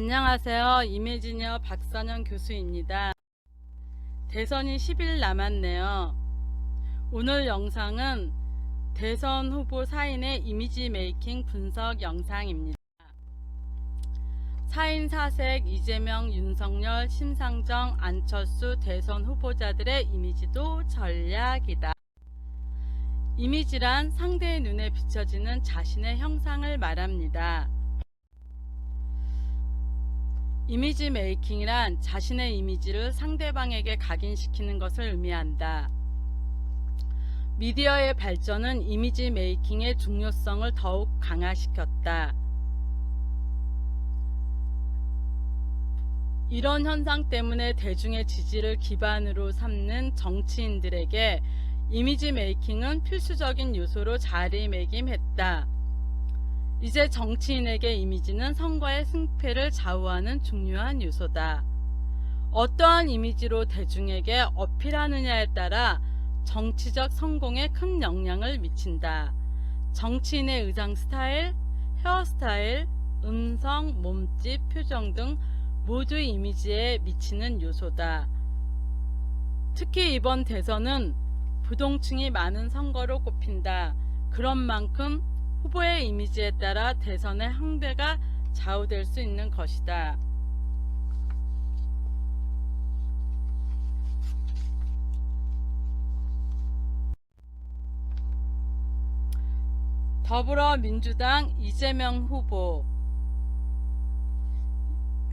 안녕하세요. 이미지니어 박선영 교수입니다. 대선이 10일 남았네요. 오늘 영상은 대선 후보 4인의 이미지 메이킹 분석 영상입니다. 4인 4색 이재명, 윤석열, 심상정, 안철수 대선 후보자들의 이미지도 전략이다. 이미지란 상대의 눈에 비춰지는 자신의 형상을 말합니다. 이미지 메이킹이란 자신의 이미지를 상대방에게 각인시키는 것을 의미한다. 미디어의 발전은 이미지 메이킹의 중요성을 더욱 강화시켰다. 이런 현상 때문에 대중의 지지를 기반으로 삼는 정치인들에게 이미지 메이킹은 필수적인 요소로 자리매김했다. 이제 정치인에게 이미지는 선거의 승패를 좌우하는 중요한 요소다. 어떠한 이미지로 대중에게 어필하느냐에 따라 정치적 성공에 큰 영향을 미친다. 정치인의 의상 스타일, 헤어스타일, 음성, 몸짓, 표정 등 모두 이미지에 미치는 요소다. 특히 이번 대선은 부동층이 많은 선거로 꼽힌다. 그런 만큼 후보의 이미지에 따라 대선의 항배가 좌우될 수 있는 것이다. 더불어민주당 이재명 후보,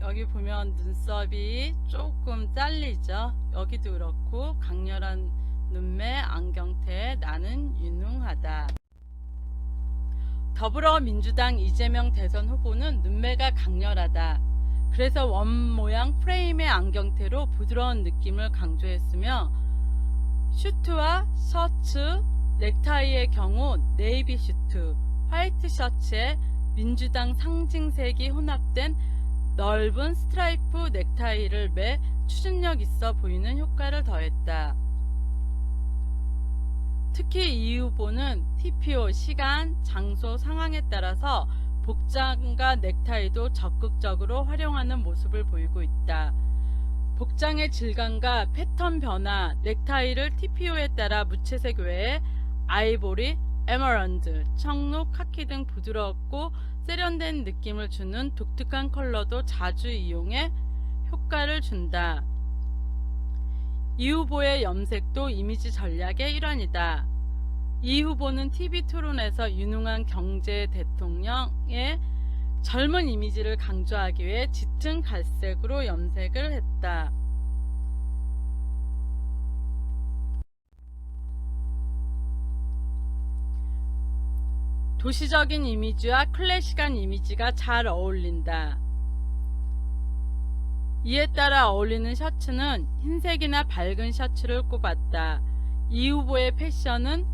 여기 보면 눈썹이 조금 잘리죠. 여기도 그렇고 강렬한 눈매, 안경테에 나는 유능하다. 더불어민주당 이재명 대선 후보는 눈매가 강렬하다. 그래서 원모양 프레임의 안경테로 부드러운 느낌을 강조했으며 슈트와 셔츠, 넥타이의 경우 네이비 슈트, 화이트 셔츠에 민주당 상징색이 혼합된 넓은 스트라이프 넥타이를 매 추진력 있어 보이는 효과를 더했다. 특히 이 후보는 TPO 시간, 장소, 상황에 따라서 복장과 넥타이도 적극적으로 활용하는 모습을 보이고 있다. 복장의 질감과 패턴 변화, 넥타이를 TPO에 따라 무채색 외에 아이보리, 에메랄드, 청록, 카키 등 부드럽고 세련된 느낌을 주는 독특한 컬러도 자주 이용해 효과를 준다. 이 후보의 염색도 이미지 전략의 일환이다. 이 후보는 TV 토론에서 유능한 경제 대통령의 젊은 이미지를 강조하기 위해 짙은 갈색으로 염색을 했다. 도시적인 이미지와 클래식한 이미지가 잘 어울린다. 이에 따라 어울리는 셔츠는 흰색이나 밝은 셔츠를 꼽았다. 이 후보의 패션은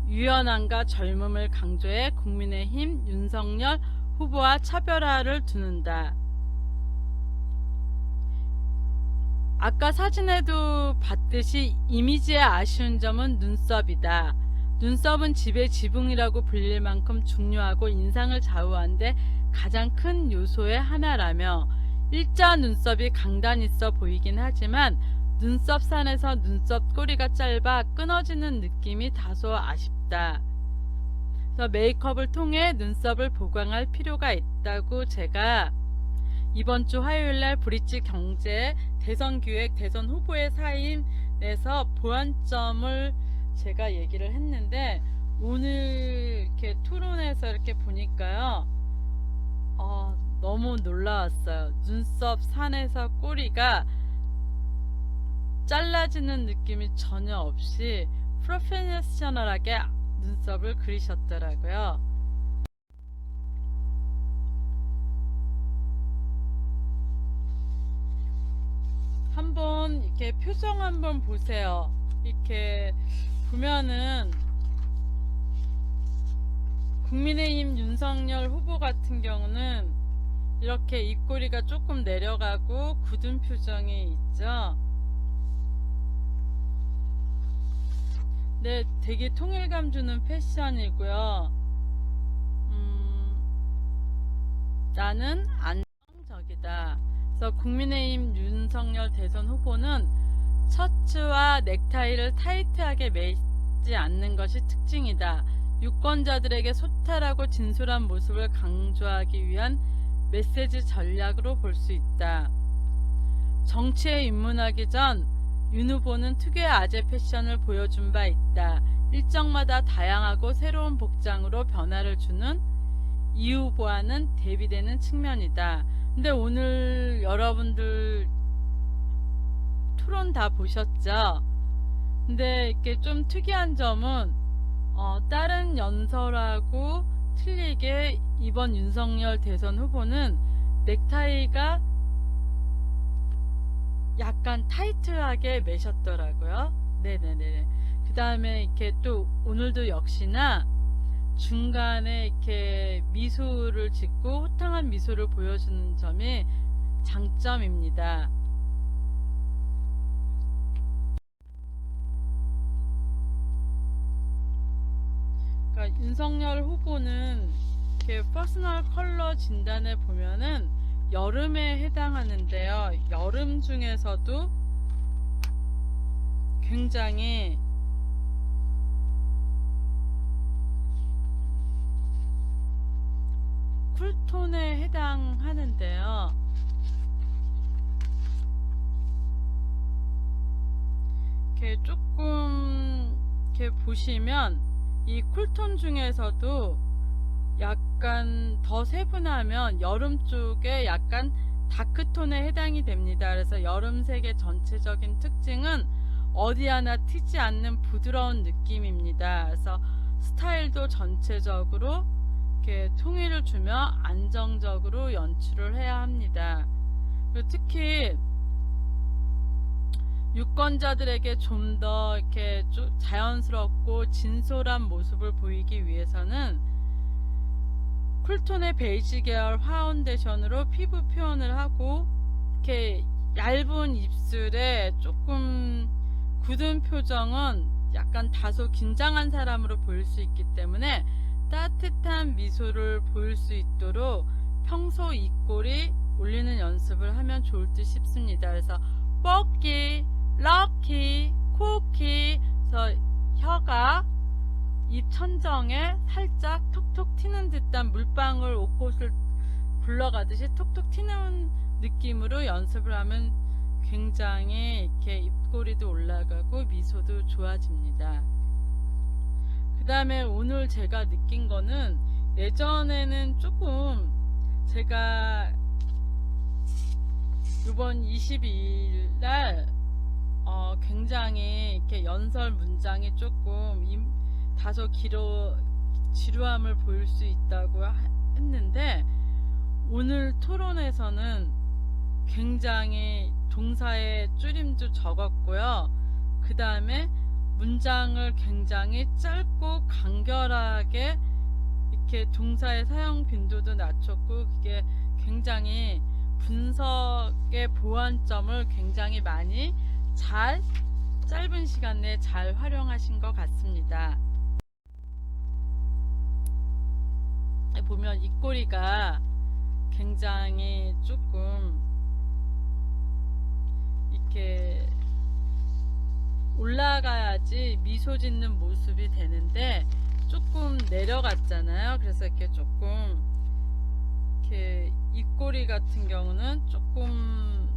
유연함과 젊음을 강조해 국민의힘 윤석열 후보와 차별화를 두는다. 아까 사진에도 봤듯이 이미지의 아쉬운 점은 눈썹이다. 눈썹은 집의 지붕이라고 불릴 만큼 중요하고 인상을 좌우하는데 가장 큰 요소의 하나라며 일자 눈썹이 강단 있어 보이긴 하지만 눈썹 산에서 눈썹 꼬리가 짧아 끊어지는 느낌이 다소 아쉽다. 그래서 메이크업을 통해 눈썹을 보강할 필요가 있다고 제가 이번 주 화요일날 브릿지 경제 대선 기획 대선 후보의 사인에서 보완점을 제가 얘기를 했는데 오늘 이렇게 토론에서 이렇게 보니까요. 너무 놀라웠어요. 눈썹 산에서 꼬리가 잘라지는 느낌이 전혀 없이 프로페셔널하게 눈썹을 그리셨더라고요. 한번 이렇게 표정 한번 보세요. 이렇게 보면은 국민의힘 윤석열 후보 같은 경우는 이렇게 입꼬리가 조금 내려가고 굳은 표정이 있죠. 네, 되게 통일감 주는 패션이고요. 나는 안정적이다. 그래서 국민의힘 윤석열 대선 후보는 셔츠와 넥타이를 타이트하게 매지 않는 것이 특징이다. 유권자들에게 소탈하고 진솔한 모습을 강조하기 위한 메시지 전략으로 볼 수 있다. 정치에 입문하기 전 윤 후보는 특유의 아재 패션을 보여준 바 있다. 일정마다 다양하고 새로운 복장으로 변화를 주는 이 후보와는 대비되는 측면이다. 근데 오늘 여러분들 토론 다 보셨죠? 근데 이렇게 좀 특이한 점은 다른 연설하고 틀리게 이번 윤석열 대선 후보는 넥타이가 약간 타이트하게 매셨더라고요. 네네네. 그 다음에 이렇게 또 오늘도 역시나 중간에 이렇게 미소를 짓고 호탕한 미소를 보여주는 점이 장점입니다. 그러니까 윤석열 후보는 이렇게 퍼스널 컬러 진단에 보면은 여름에 해당하는데요. 여름 중에서도 굉장히 쿨톤에 해당하는데요. 이렇게 조금 이렇게 보시면 이 쿨톤 중에서도 약간 더 세분하면 여름 쪽에 약간 다크톤에 해당이 됩니다. 그래서 여름색의 전체적인 특징은 어디 하나 튀지 않는 부드러운 느낌입니다. 그래서 스타일도 전체적으로 이렇게 통일을 주며 안정적으로 연출을 해야 합니다. 그리고 특히 유권자들에게 좀 더 이렇게 자연스럽고 진솔한 모습을 보이기 위해서는 쿨톤의 베이지 계열 파운데이션으로 피부 표현을 하고 이렇게 얇은 입술에 조금 굳은 표정은 약간 다소 긴장한 사람으로 보일 수 있기 때문에 따뜻한 미소를 보일 수 있도록 평소 입꼬리 올리는 연습을 하면 좋을 듯 싶습니다. 그래서 뻑기, 럭키, 쿠키, 그래서 혀가 입 천정에 살짝 톡톡 튀는 듯한 물방울 옷꽃을 굴러가듯이 톡톡 튀는 느낌으로 연습을 하면 굉장히 이렇게 입꼬리도 올라가고 미소도 좋아집니다. 그 다음에 오늘 제가 느낀 거는 예전에는 조금 제가 이번 22일 날 굉장히 이렇게 연설 문장이 조금 다소 지루함을 보일 수 있다고 했는데 오늘 토론에서는 굉장히 동사의 줄임도 적었고요. 그 다음에 문장을 굉장히 짧고 간결하게 이렇게 동사의 사용 빈도도 낮췄고 그게 굉장히 분석의 보완점을 굉장히 많이 짧은 시간 내에 잘 활용하신 것 같습니다. 보면 입꼬리가 굉장히 조금 이렇게 올라가야지 미소 짓는 모습이 되는데 조금 내려갔잖아요. 그래서 이렇게 조금 이렇게 입꼬리 같은 경우는 조금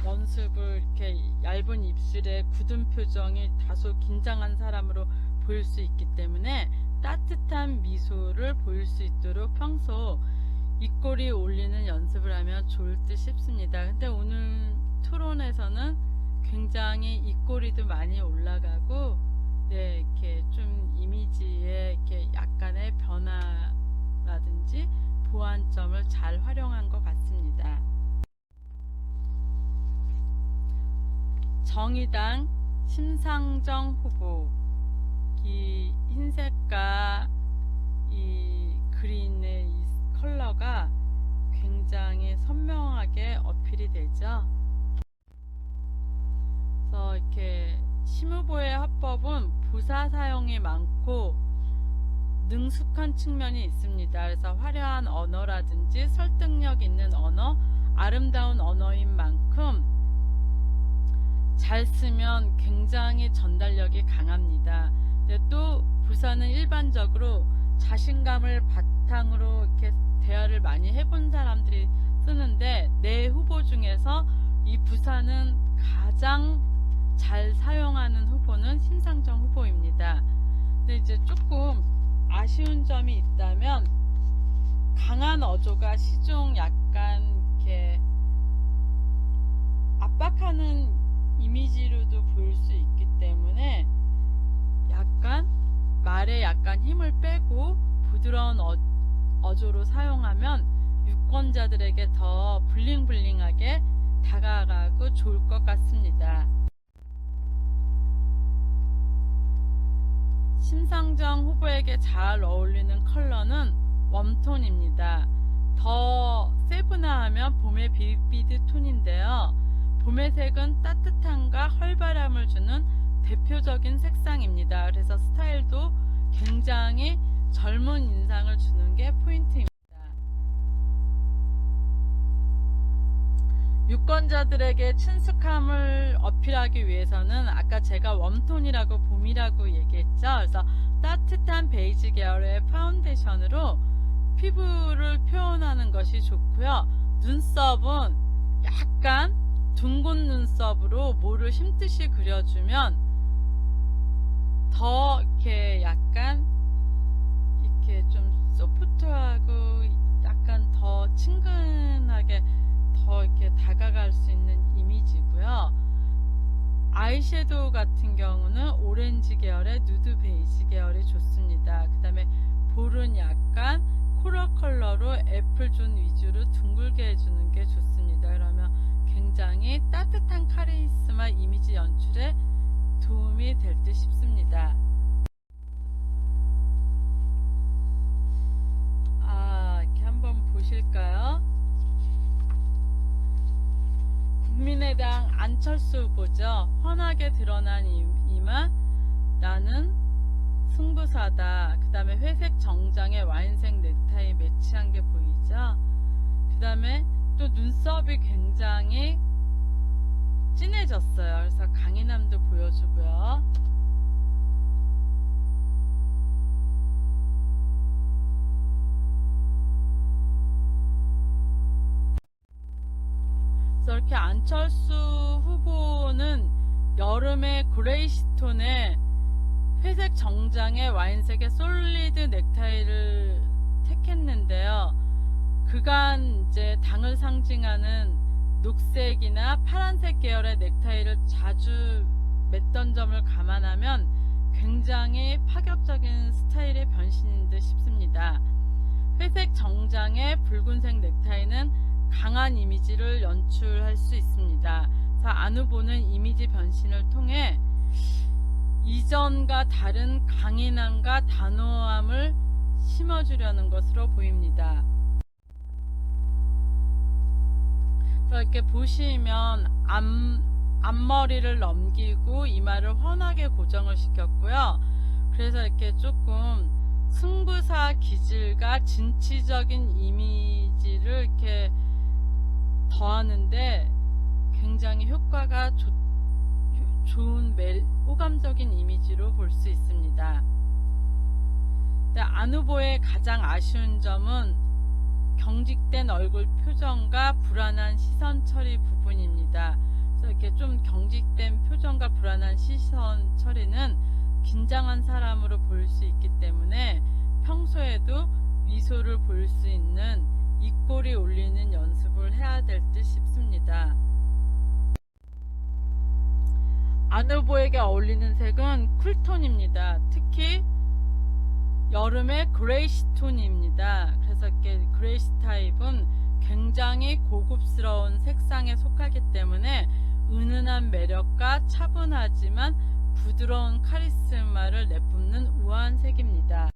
연습을 이렇게 얇은 입술에 굳은 표정이 다소 긴장한 사람으로 보일 수 있기 때문에 따뜻한 미소를 보일 수 있도록 평소 입꼬리 올리는 연습을 하면 좋을 듯 싶습니다. 근데 오늘 토론에서는 굉장히 입꼬리도 많이 올라가고 이렇게 좀 이미지에 이렇게 약간의 변화라든지 보완점을 잘 활용한 것 같습니다. 정의당 심상정 후보, 이 흰색과 이 그린의 이 컬러가 굉장히 선명하게 어필이 되죠. 그래서 이렇게 심 후보의 화법은 부사 사용이 많고 능숙한 측면이 있습니다. 그래서 화려한 언어라든지 설득력 있는 언어, 아름다운 언어인 만큼 잘 쓰면 굉장히 전달력이 강합니다. 근데 또 부사는 일반적으로 자신감을 바탕으로 이렇게 대화를 많이 해본 사람들이 쓰는데, 내 후보 중에서 이 부사는 가장 잘 사용하는 후보는 심상정 후보입니다. 근데 이제 조금 아쉬운 점이 있다면, 강한 어조가 시중 약간 이렇게 압박하는 이미지로도 보일 수 있기 때문에 약간 말에 약간 힘을 빼고 부드러운 어조로 사용하면 유권자들에게 더 블링블링하게 다가가고 좋을 것 같습니다. 심상정 후보에게 잘 어울리는 컬러는 웜톤입니다. 더 세분화하면 봄의 비비드 톤인데요. 봄의 색은 따뜻함과 활발함을 주는 대표적인 색상입니다. 그래서 스타일도 굉장히 젊은 인상을 주는 게 포인트입니다. 유권자들에게 친숙함을 어필하기 위해서는 아까 제가 웜톤이라고 봄이라고 얘기했죠. 그래서 따뜻한 베이지 계열의 파운데이션으로 피부를 표현하는 것이 좋고요. 눈썹은 약간 둥근 눈썹으로 뭐를 힘듯이 그려주면 더 이렇게 약간 이렇게 좀 소프트하고 약간 더 친근하게 더 이렇게 다가갈 수 있는 이미지고요. 아이섀도우 같은 경우는 오렌지 계열의 누드 베이지 계열이 좋습니다. 그 다음에 볼은 약간 코랄 컬러로 애플존 위주로 둥글게 해주는 게 좋습니다. 그러면 굉장히 따뜻한 카리스마 이미지 연출에 도움이 될 듯 싶습니다. 이렇게 한번 보실까요? 국민의당 안철수 후보죠. 환하게 드러난 이마, 나는 승부사다. 그 다음에 회색 정장에 와인색 넥타이 매치한 게 보이죠. 그 다음에 또 눈썹이 굉장히 진해졌어요. 그래서 강인함도 보여주고요. 그래서 이렇게 안철수 후보는 여름에 그레이시톤에 회색 정장에 와인색의 솔리드 넥타이를 택했는데요. 그간 이제 당을 상징하는 녹색이나 파란색 계열의 넥타이를 자주 맸던 점을 감안하면 굉장히 파격적인 스타일의 변신인 듯 싶습니다. 회색 정장에 붉은색 넥타이는 강한 이미지를 연출할 수 있습니다. 안 후보는 이미지 변신을 통해 이전과 다른 강인함과 단호함을 심어주려는 것으로 보입니다. 이렇게 보시면 앞머리를 넘기고 이마를 훤하게 고정을 시켰고요. 그래서 이렇게 조금 승부사 기질과 진취적인 이미지를 이렇게 더하는데 굉장히 효과가 좋은 호감적인 이미지로 볼 수 있습니다. 안 후보의 가장 아쉬운 점은 경직된 얼굴 표정과 불안한 시선 처리 부분입니다. 그래서 이렇게 좀 경직된 표정과 불안한 시선 처리는 긴장한 사람으로 보일 수 있기 때문에 평소에도 미소를 보일 수 있는 입꼬리 올리는 연습을 해야 될 듯 싶습니다. 안 후보에게 어울리는 색은 쿨톤입니다. 특히 여름의 그레이시톤입니다. 그래서 이렇게 그레이시 타입은 굉장히 고급스러운 색상에 속하기 때문에 은은한 매력과 차분하지만 부드러운 카리스마를 내뿜는 우아한 색입니다.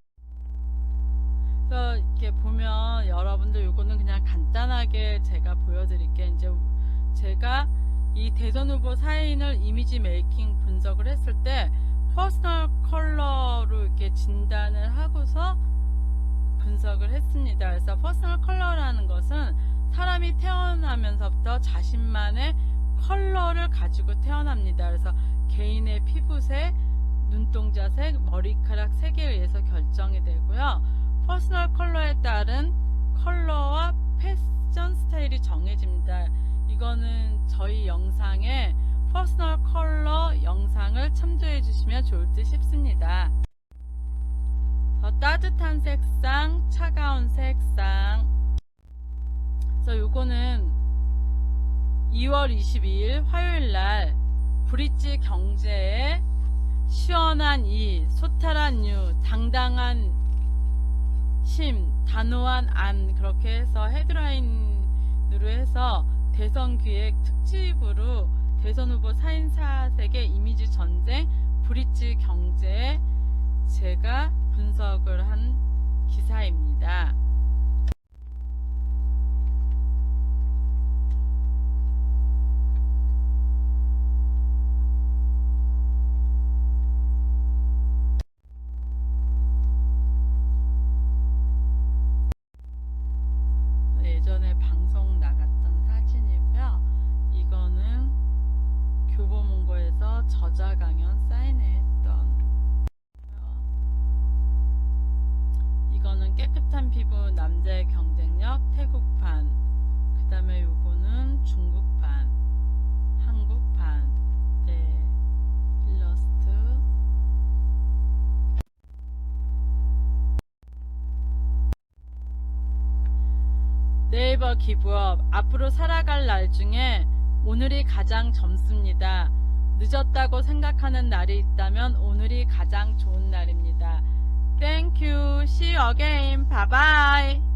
그래서 이렇게 보면 여러분들 요거는 그냥 간단하게 제가 보여드릴게요. 이제 제가 이 대선 후보 사인을 이미지 메이킹 분석을 했을 때 퍼스널 컬러로 이렇게 진단을 하고서 분석을 했습니다. 그래서 퍼스널 컬러라는 것은 사람이 태어날 태어나면서부터 자신만의 컬러를 가지고 태어납니다. 그래서 개인의 피부색, 눈동자색, 머리카락 색에 의해서 결정이 되고요. 퍼스널 컬러에 따른 컬러와 패션 스타일이 정해집니다. 이거는 저희 영상에 퍼스널 컬러 영상을 참조해 주시면 좋을 듯 싶습니다. 더 따뜻한 색상, 차가운 색상. 그래서 요거는 2월 22일 화요일날 브릿지 경제의 시원한 이, 소탈한 유, 당당한 심, 단호한 안, 그렇게 해서 헤드라인으로 해서 대선 기획 특집으로 대선 후보 4인 4색의 이미지 전쟁 브릿지 경제에 제가 분석을 한 기사입니다. 예전에 방송 나갔던 사진이고요. 이거는 교보문고에서 저자 강연 사인회 했던, 이거는 깨끗한 피부 남자의 경쟁력 태국판, 그 다음에 요거는 중국판, 한국판. 네, 일러스트. 네이버 기부업, 앞으로 살아갈 날 중에 오늘이 가장 젊습니다. 늦었다고 생각하는 날이 있다면 오늘이 가장 좋은 날입니다. Thank you. See you again. Bye bye.